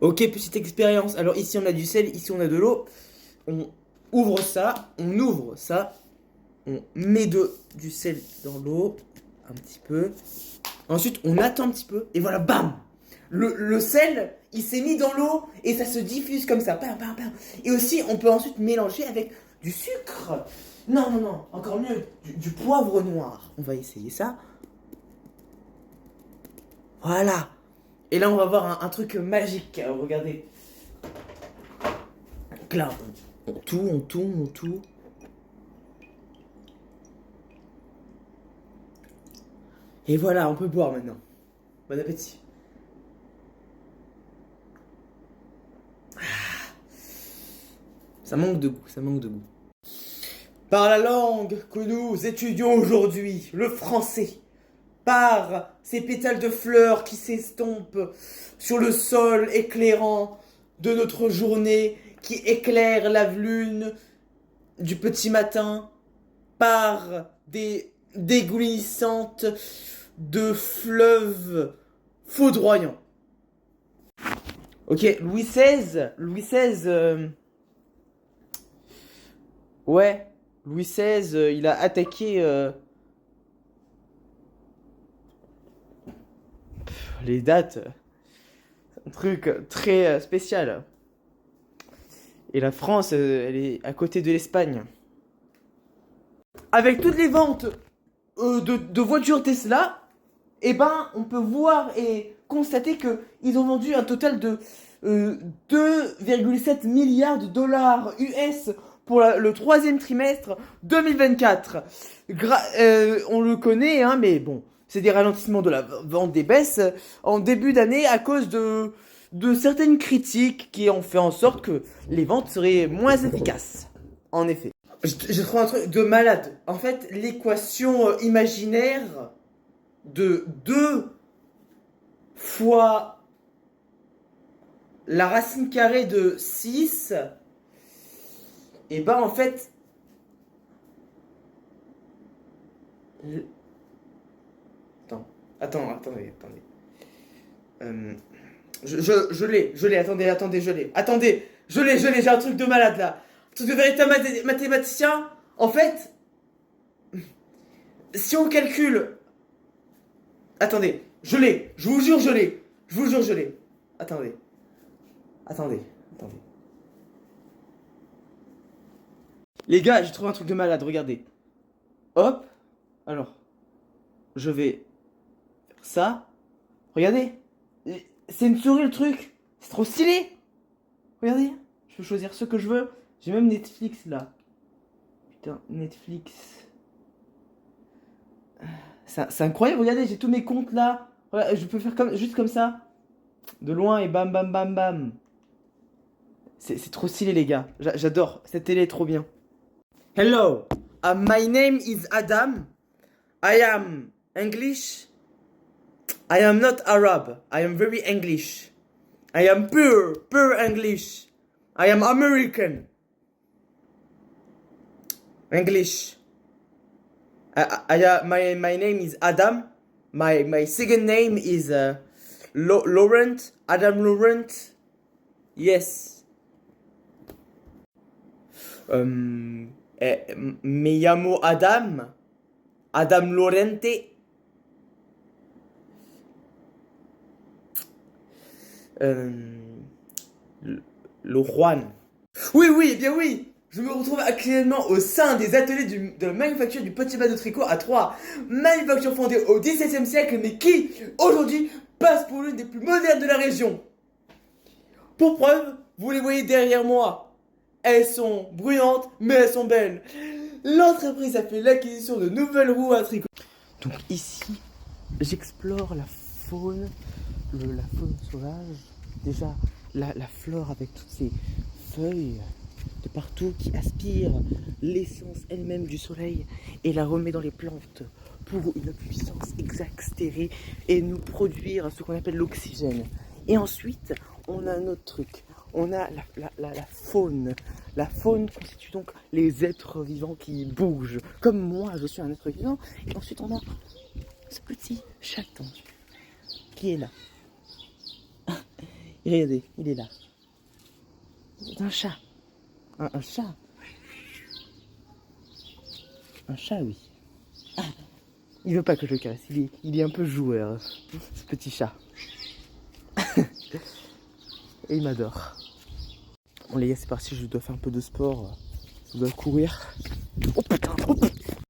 Ok, petite expérience. Alors ici on a du sel, ici on a de l'eau. On ouvre ça, on met du sel dans l'eau, un petit peu. Ensuite on attend un petit peu, et voilà, bam! Le sel, il s'est mis dans l'eau, et ça se diffuse comme ça. Bam, bam, bam. Et aussi on peut ensuite mélanger avec du sucre. Non, non, non, encore mieux, du poivre noir. On va essayer ça. Voilà. Et là, on va voir un truc magique. Alors, regardez. Donc là, on tourne. Et voilà, on peut boire maintenant. Bon appétit. Ça manque de goût. Par la langue que nous étudions aujourd'hui, le français, par ces pétales de fleurs qui s'estompent sur le sol éclairant de notre journée, qui éclaire la lune du petit matin, par des dégoulissantes de fleuves foudroyants. Ok, ouais, Louis XVI, il a attaqué les dates, un truc très spécial. Et la France, elle est à côté de l'Espagne. Avec toutes les ventes de voitures Tesla, eh ben, on peut voir et constater qu'ils ont vendu un total de 2,7 milliards de dollars US pour le troisième trimestre 2024. On le connaît, hein, mais bon, c'est des ralentissements de la vente des baisses en début d'année à cause de certaines critiques qui ont fait en sorte que les ventes seraient moins efficaces. En effet. Je trouve un truc de malade. En fait, l'équation imaginaire de 2 fois la racine carrée de 6, et ben en fait... Attendez. Je l'ai, attendez, je l'ai, j'ai un truc de malade là. Un truc de véritable mathématicien. En fait, si on calcule... Attendez, je vous jure, je l'ai. Attendez. Les gars, j'ai trouvé un truc de malade, regardez. Hop, alors, je vais faire ça. Regardez, c'est une souris le truc. C'est trop stylé. Regardez, je peux choisir ce que je veux. J'ai même Netflix là. Putain, Netflix. C'est incroyable, regardez, j'ai tous mes comptes là. Je peux faire juste comme ça. De loin et bam bam bam bam. C'est trop stylé les gars. J'adore, cette télé est trop bien. Hello, my name is Adam. I am English. I am not Arab. I am very English. I am pure English. I am American. English. My name is Adam. My second name is Laurent. Adam Laurent. Yes. Me llamo Adam. Adam Lorente. Le Juan. Oui, bien oui. Je me retrouve actuellement au sein des ateliers de la manufacture du petit bas de tricot à Troyes. Manufacture fondée au XVIIe siècle, mais qui, aujourd'hui, passe pour l'une des plus modernes de la région. Pour preuve, vous les voyez derrière moi. Elles sont bruyantes, mais elles sont belles. L'entreprise a fait l'acquisition de nouvelles roues à tricot. Donc ici, j'explore la faune sauvage. Déjà, la fleur avec toutes ces feuilles de partout qui aspire l'essence elle-même du soleil et la remet dans les plantes pour une puissance exaspérée et nous produire ce qu'on appelle l'oxygène. Et ensuite, on a un autre truc. On a la faune. La faune constitue donc les êtres vivants qui bougent. Comme moi, je suis un être vivant. Et ensuite, on a ce petit chaton qui est là. Et regardez, il est là. C'est un chat. Un chat. Un chat, oui. Ah, il veut pas que je le caresse. Il est un peu joueur, ce petit chat. Et il m'adore. Bon les gars, c'est parti, je dois faire un peu de sport. Je dois courir. Oh putain, oh putain.